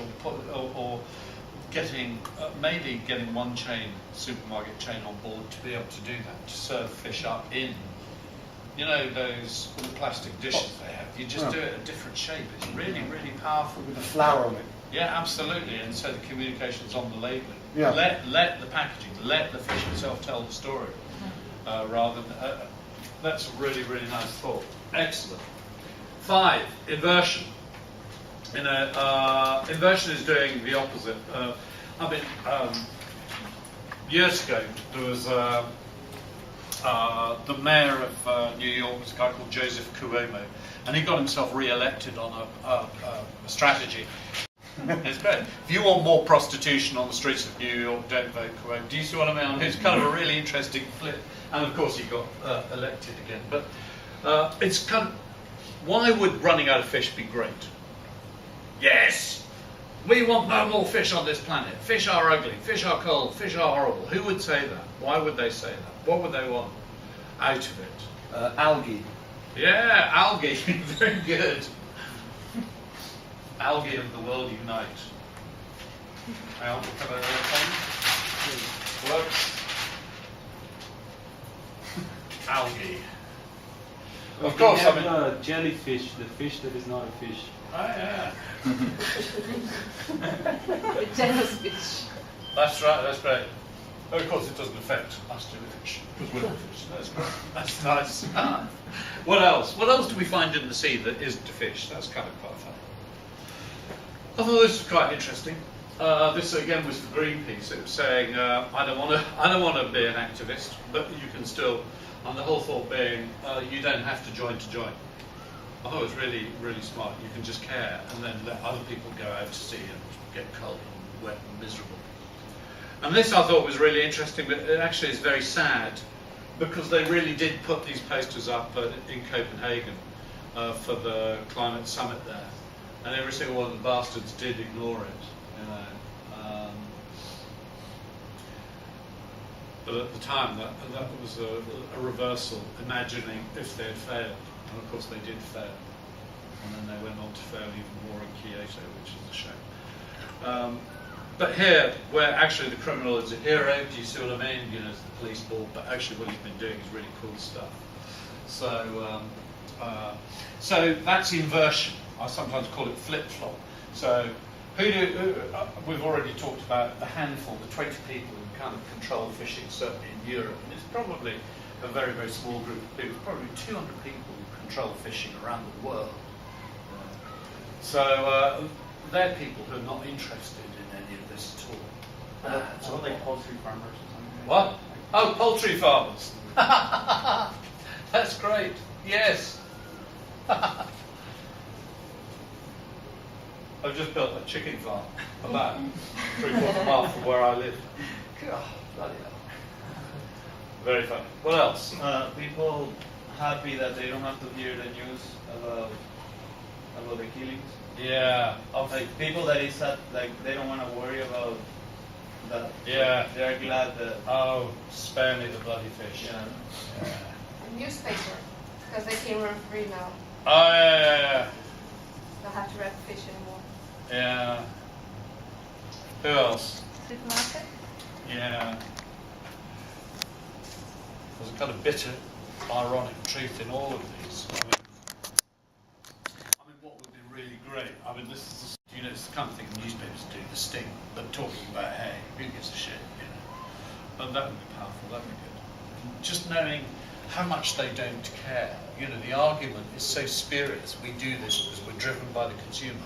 or getting maybe getting one supermarket chain on board to be able to do that, to serve fish up in, you know, those little plastic dishes they have. You just do it a different shape. It's really, really powerful. With a flower on it. Yeah, absolutely. And so the communication's on the labelling. Yeah. Let the packaging, let the fish itself tell the story, rather than. That's a really, really nice thought. Excellent. 5, inversion. You know, inversion is doing the opposite. I mean, years ago there was the mayor of New York was a guy called Joseph Cuomo, and he got himself re-elected on a strategy. It's great. If you want more prostitution on the streets of New York, don't vote Cuomo. Do you see what I mean? It's kind of a really interesting flip. And of course he got elected again. But it's kind of, why would running out of fish be great? Yes! We want no more fish on this planet. Fish are ugly, fish are cold, fish are horrible. Who would say that? Why would they say that? What would they want out of it? Algae. Yeah, algae. Very good. Algae of the world unite. Well, have a thing? Works. Algae. Of course, I mean, jellyfish, the fish that is not a fish. Oh yeah. Jellyfish. That's right. That's great. But of course, it doesn't affect us jellyfish because we're not fish. That's great. That's nice. What else? What else do we find in the sea that isn't a fish? That's kind of quite funny. I thought this was quite interesting. This again was for Greenpeace. It was saying, I don't want to be an activist, but you can still. And the whole thought being, you don't have to join. I thought it was really, really smart. You can just care and then let other people go out to sea and get cold and wet and miserable. And this I thought was really interesting, but it actually is very sad because they really did put these posters up in Copenhagen for the climate summit there. And every single one of the bastards did ignore it, you know. But at the time, that was a reversal, imagining if they had failed. And of course they did fail. And then they went on to fail even more in Kyoto, which is a shame. But here, where actually the criminal is a hero, do you see what I mean? You know, it's the police ball, but actually what he's been doing is really cool stuff. So that's inversion. I sometimes call it flip-flop. So we've already talked about the handful, the 20 people who kind of control fishing, certainly in Europe. And it's probably a very, very small group of people, probably 200 people who control fishing around the world. So they're people who are not interested in any of this at all. So like poultry farmers or something? What? Oh, poultry farmers. That's great. Yes. I've just built a chicken farm about 3/4 mile from where I live. God, bloody hell. Very funny. What else? People happy that they don't have to hear the news about the killings. Yeah. Like people that is at, like they don't want to worry about that. Yeah. They are glad that. Oh, spare me the bloody fish. Yeah. A newspaper, because they can run free now. Oh yeah. Don't have to wrap fish anymore. Yeah. Who else? Supermarket? Yeah. There's a kind of bitter, ironic truth in all of these. I mean really great. I mean, this is, you know, it's the kind of thing newspapers do, the sting, but talking about, hey, who gives a shit, you know. And that would be powerful, that would be good. Just knowing how much they don't care. You know, the argument is so spurious. We do this because we're driven by the consumer,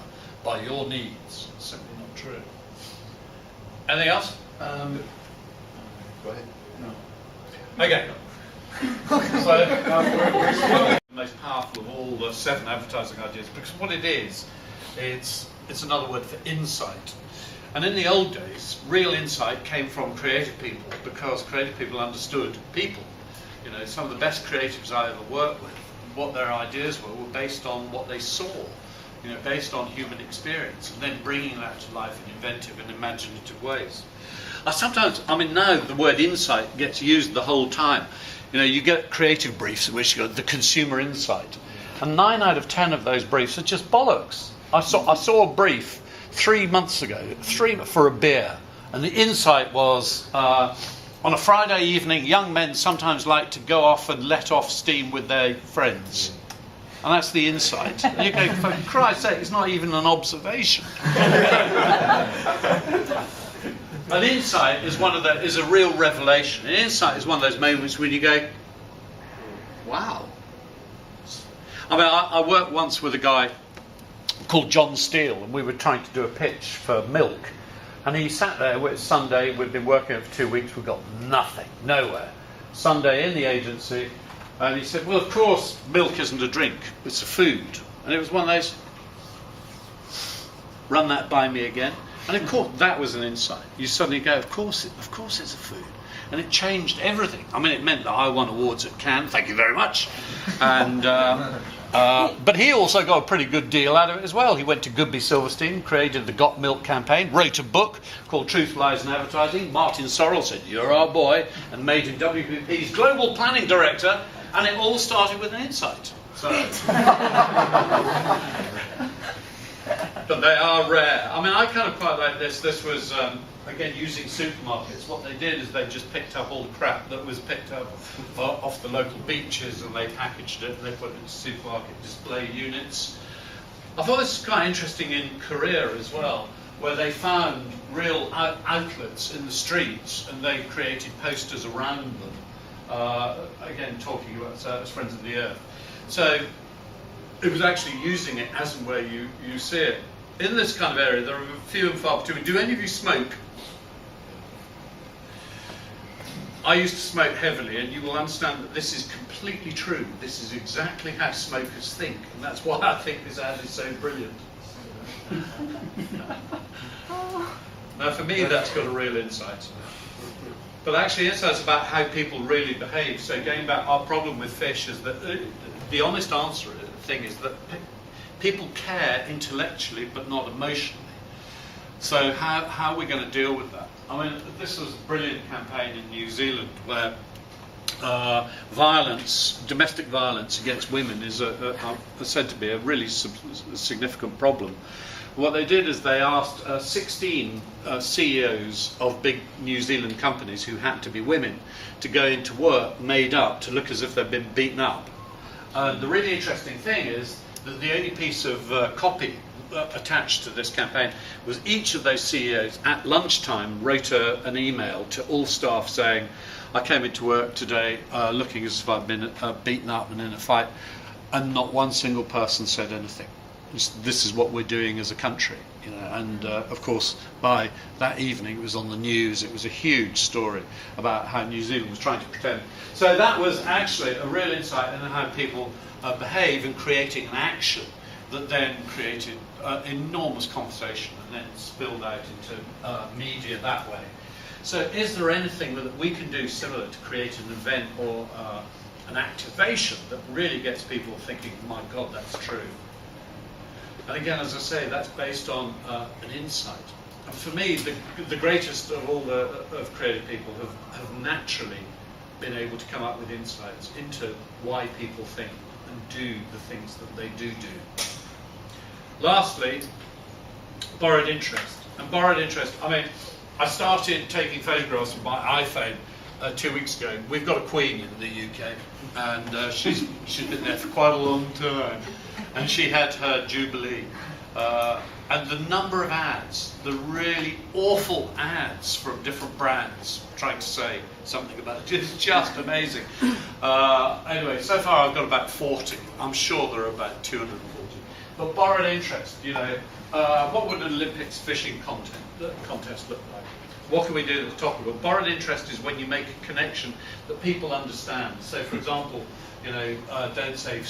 by your needs. It's simply not true. Anything else? Go ahead. No. Okay. So, the most powerful of all the 7 advertising ideas, because what it is, it's another word for insight. And in the old days, real insight came from creative people, because creative people understood people. You know, some of the best creatives I ever worked with, what their ideas were based on what they saw, you know, based on human experience, and then bringing that to life in inventive and imaginative ways. I mean, now the word insight gets used the whole time. You know, you get creative briefs in which you got the consumer insight, and 9 out of 10 of those briefs are just bollocks. I saw a brief 3 months ago, for a beer, and the insight was, on a Friday evening, young men sometimes like to go off and let off steam with their friends. And that's the insight. And you go, for Christ's sake, it's not even an observation. An insight is a real revelation. An insight is one of those moments when you go, wow. I mean, I worked once with a guy called John Steele, and we were trying to do a pitch for milk. And he sat there, it's Sunday, we'd been working for 2 weeks, we got nothing, nowhere. Sunday in the agency, and he said, well, of course, milk isn't a drink, it's a food. And it was one of those, run that by me again. And of course, that was an insight. You suddenly go, of course it's a food. And it changed everything. I mean, it meant that I won awards at Cannes, thank you very much. And but he also got a pretty good deal out of it as well. He went to Goodby Silverstein, created the Got Milk campaign, wrote a book called Truth, Lies and Advertising. Martin Sorrell said, you're our boy, and made him WPP's global planning director, and it all started with an insight. So. But they are rare. I mean, I kind of quite like this. This was, again, using supermarkets. What they did is they just picked up all the crap that was picked up off the local beaches, and they packaged it and they put it into supermarket display units. I thought this was quite interesting in Korea as well, where they found real outlets in the streets and they created posters around them. Again, talking about as Friends of the Earth. So it was actually using it as and where you see it. In this kind of area, there are few and far between. Do any of you smoke? I used to smoke heavily, and you will understand that this is completely true. This is exactly how smokers think, and that's why I think this ad is so brilliant. Now, for me, that's got a real insight. But actually, insight's about how people really behave. So going back, our problem with fish is that the honest answer is that people care intellectually but not emotionally. So how are we going to deal with that? I mean, this was a brilliant campaign in New Zealand where domestic violence against women is said to be a really significant problem. What they did is they asked 16 CEOs of big New Zealand companies who happened to be women to go into work made up to look as if they'd been beaten up. The really interesting thing is that the only piece of copy attached to this campaign was each of those CEOs at lunchtime wrote an email to all staff saying, I came into work today looking as if I'd been beaten up and in a fight, and not one single person said anything. This is what we're doing as a country, you know. And of course, by that evening, it was on the news. It was a huge story about how New Zealand was trying to pretend. So that was actually a real insight into how people behave, and creating an action that then created enormous conversation and then spilled out into media that way. So, is there anything that we can do similar to create an event or an activation that really gets people thinking, "My God, that's true"? And again, as I say, that's based on an insight. And for me, the greatest of all of creative people have naturally been able to come up with insights into why people think and do the things that they do. Lastly, borrowed interest. And borrowed interest, I mean, I started taking photographs with my iPhone 2 weeks ago. We've got a queen in the UK, and she's been there for quite a long time. and she had her Jubilee. And the number of ads, the really awful ads from different brands trying to say something about it is just amazing. Anyway, so far I've got about 40. I'm sure there are about 240. But borrowed interest, you know, what would an Olympics fishing contest look like? What can we do at the top of it? Borrowed interest is when you make a connection that people understand. So, for example, you know, don't save.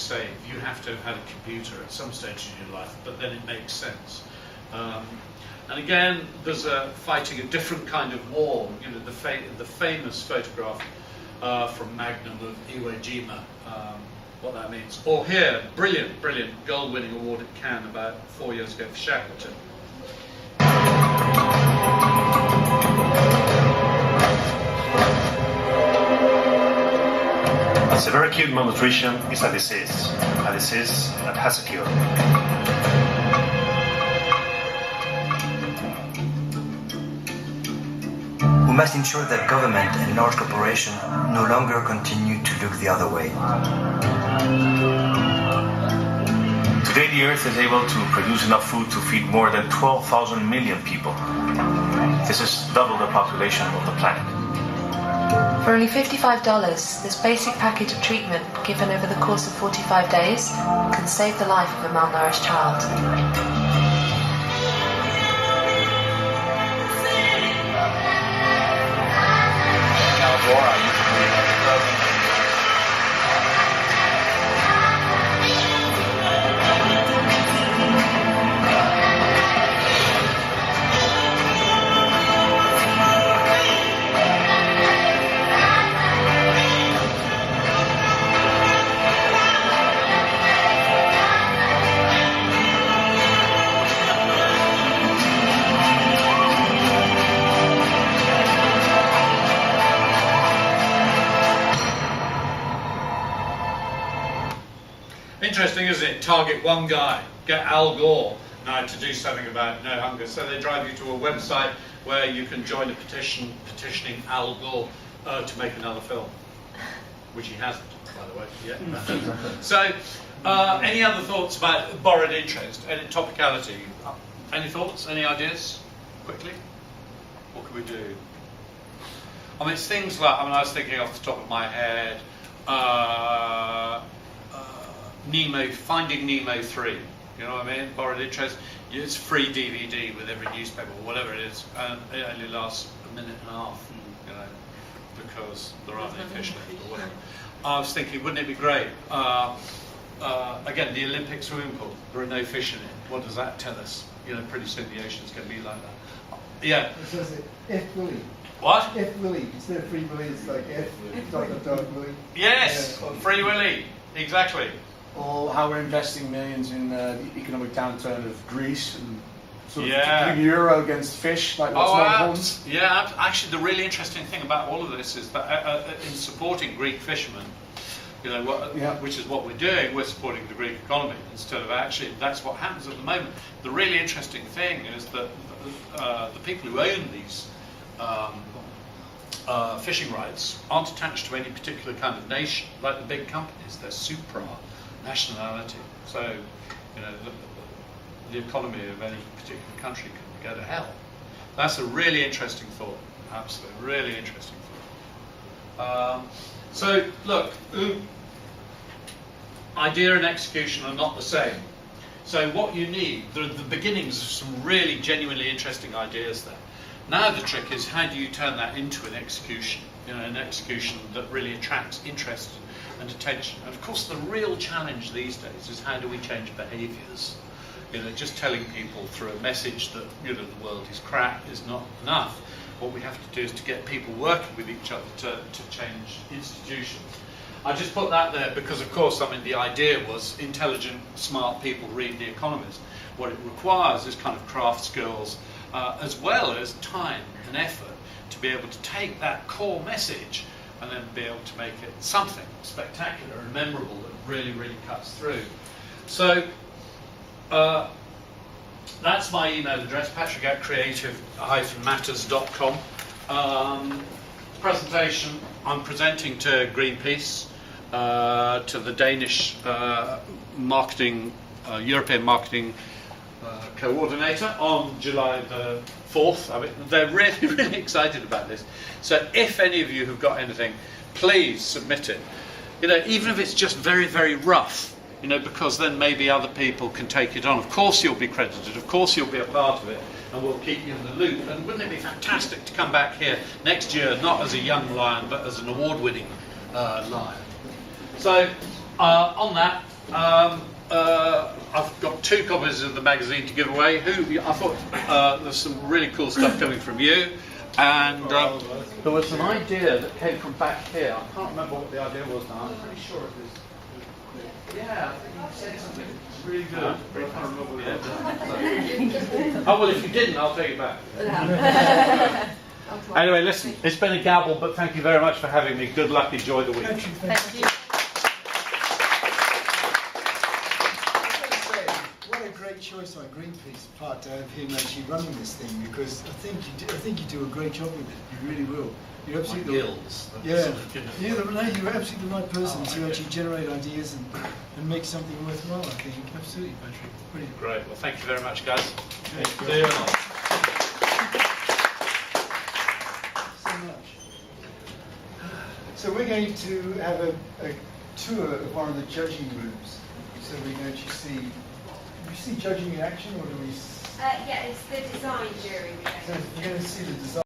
You have to have had a computer at some stage in your life, but then it makes sense. And again, there's fighting a different kind of war. You know, the famous photograph from Magnum of Iwo Jima, what that means. Or here, brilliant gold-winning award at Cannes about 4 years ago for Shackleton. Severe acute malnutrition is a disease that has a cure. We must ensure that government and large corporations no longer continue to look the other way. Today the Earth is able to produce enough food to feed more than 12,000 million people. This is double the population of the planet. For only $55, this basic package of treatment given over the course of 45 days can save the life of a malnourished child. Interesting, isn't it? Target one guy, get Al Gore now to do something about no hunger. So they drive you to a website where you can join a petition petitioning Al Gore to make another film, which he hasn't, by the way, yet. So, any other thoughts about borrowed interest? Any topicality? Any thoughts? Any ideas? Quickly? What could we do? I mean, it's things like, I was thinking off the top of my head, Finding Nemo 3, you know what I mean? Borrowed interest. It's free DVD with every newspaper or whatever it is, and it only lasts a minute and a half, you know, because there aren't any fish left or whatever. I was thinking, wouldn't it be great? Again, the Olympic swimming pool, there are no fish in it. What does that tell us? You know, pretty soon the ocean's going to be like that. Yeah. It says it, F Willy. What? F Willy. Instead of Free Willy, it's like F dot Willy. Yes, Free Willy. Exactly. Or how we're investing millions in the economic downturn of Greece and sort of Yeah. keeping euro against fish, like what's more important? Yeah, actually the really interesting thing about all of this is that in supporting Greek fishermen, you know, which is what we're doing, we're supporting the Greek economy instead of actually, that's what happens at the moment. The really interesting thing is that the people who own these fishing rights aren't attached to any particular kind of nation, like the big companies, they're supra-nationality. So, you know, the economy of any particular country can go to hell. That's a really interesting thought, absolutely, really interesting thought. So, look, idea and execution are not the same. So what you need, the beginnings of some really genuinely interesting ideas there. Now the trick is, how do you turn that into an execution? You know, an execution that really attracts interest and attention. And of course, the real challenge these days is how do we change behaviours? You know, just telling people through a message that, you know, the world is crap is not enough. What we have to do is to get people working with each other to change institutions. I just put that there because, of course, I mean, the idea was intelligent, smart people read The Economist. What it requires is kind of craft skills, as well as time and effort to be able to take that core message and then be able to make it something spectacular and memorable that really, really cuts through. So that's my email address, patrick@creative-matters.com. Presentation, I'm presenting to Greenpeace, to the Danish marketing European Marketing Coordinator on July the 4th. I mean, they're really, really excited about this. So if any of you have got anything, please submit it. You know, even if it's just very, very rough, you know, because then maybe other people can take it on. Of course you'll be credited, of course you'll be a part of it, and we'll keep you in the loop. And wouldn't it be fantastic to come back here next year, not as a young lion, but as an award-winning lion. So, on that, I've got 2 copies of the magazine to give away. I thought there's some really cool stuff coming from you. And there was an idea that came from back here. I can't remember what the idea was now. I'm pretty sure it was. Yeah, I think you said something really good. But I can't remember what it was. Oh, well, if you didn't, I'll take it back. Anyway, listen, it's been a gabble, but thank you very much for having me. Good luck, enjoy the week. Thank you. What a great choice on Greenpeace part to have him actually running this thing, because I think you do a great job with it. You really will. You're absolutely you're absolutely the right person to actually generate ideas and make something worthwhile. I think absolutely, Patrick. Brilliant. Great. Well, thank you very much, guys. See you. So much. So we're going to have a tour of one of the judging rooms, so we can actually see. Do we see judging in action, or do we? Yeah, it's the design jury. So you're going to see the design.